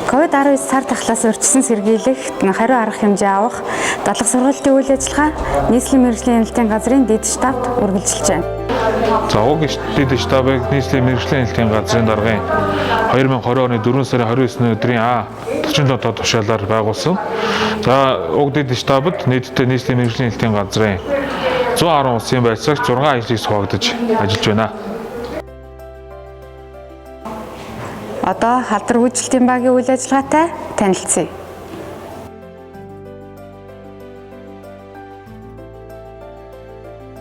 COVID-19 сар тахлаас урьдчилан сэргийлэх, хариу арга хэмжээ авах, дадлаг сургалтын үйл ажиллагаа нийслэлийн мэргэжлийн хяналтын газрын дэд штабт үргэлжилж байна. За уг дэд штабыг нийслэлийн мэргэжлийн хяналтын газрын даргын 2020 оны 4 сарын 29 өдрийн 47 доод тушаалаар байгуулсан. За уг дэд штабд нийтдээ нийслэлийн мэргэжлийн хяналтын газрын 110 улсын байцаагч 6 ажлыг суугдаж ажиллаж байна. Одоо халдвар үйлчлэлтийн багийн үйл ажиллагаатай танилцъя.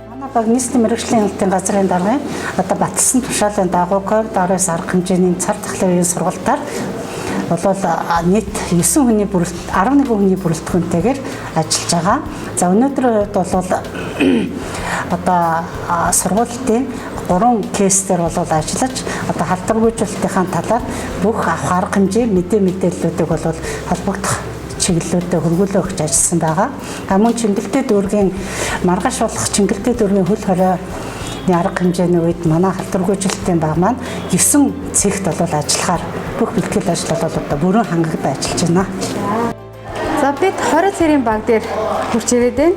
Манай баг нийслэлийн мэргэжлийн хяналтын газрын даргын одоо батлсан тушаалын дагуу COVID-19 арга хэмжээний цар тахлын үеийн сургалтаар нийт 9 хүний 11 хүний бүрэлдэхүүнтэйгээр ажиллаж байгаа. За өнөөдрийн хувьд бол одоо сургуулийн 3 кейсээр ажиллаж одоо халдваргүйжүүлэлтийн талаар бүх авах арга хэмжээ мэдээллүүдийг холбогдох чиглэлүүдэд хөргүүлээ өгч ажилласан байгаа. Мөн Чингэлтэй дүүргийн маргааш болох Чингэлтэй дүүргийн хөл хорионы арга хэмжээний үед манай халдваргүйжүүлэлтийн баг маань 9 цэгт ажиллахаар бүх бэлтгэл ажил одоо бүрэн хангагдаж ажиллаж байна. За бид 20 цэрийн баг дээр хурж ирээд байна.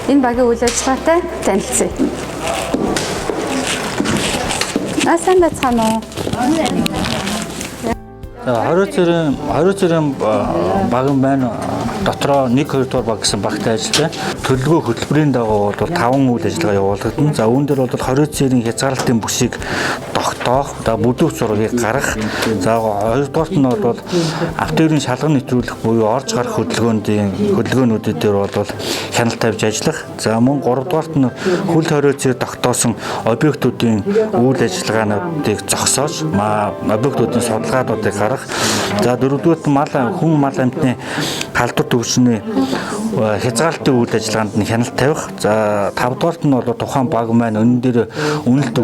Энэ багийн үйл ажиллагаатай танилцъя. Сайн байцгаана уу? 20 цэрийн баган байна. Дотроо 1-2 дугаар баг гэсэн багтай ажиллаж байна. Төлөвлөгөө хөтөлбөрийн дагуу бол 5 үйл ажиллагаа явуулагдана. За үүн дээр бол 20 цэрийн хязгаарлалтын бүсийг тогтоох, бүдүүр зургийг гаргах. За 2 дугаарт нь бол автоэрийн шалган нэвтрүүлэх буюу орж гарах хөдөлгөөнүүдүүд дээр бол хяналт тавьж ажиллах. За мөн 3 дугаарт нь хөл хорой цэр тогтоосон объектуудын үйл ажиллагаануудыг зогсоож, объектуудын судалгаануудыг гаргах. За 4 дугаарт хүн мал амьтны халдвар төвчний хязгаарлалтын үйл ажиллагаанд нь хяналт тавих. За 5 дугаарт нь бол тухайн баг маань өнөн дээр үнэлт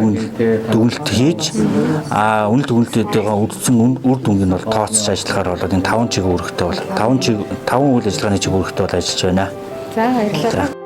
дүгнэлт хийж үнэлт дүгнэлтүүдийн үдцэн үр дүнг нь тооцож ажиллахаар энэ 5 чиг үүрэгтэй 5 үйл ажиллагааны чиг үүрэгтэй ажиллаж байна. За баярлалаа.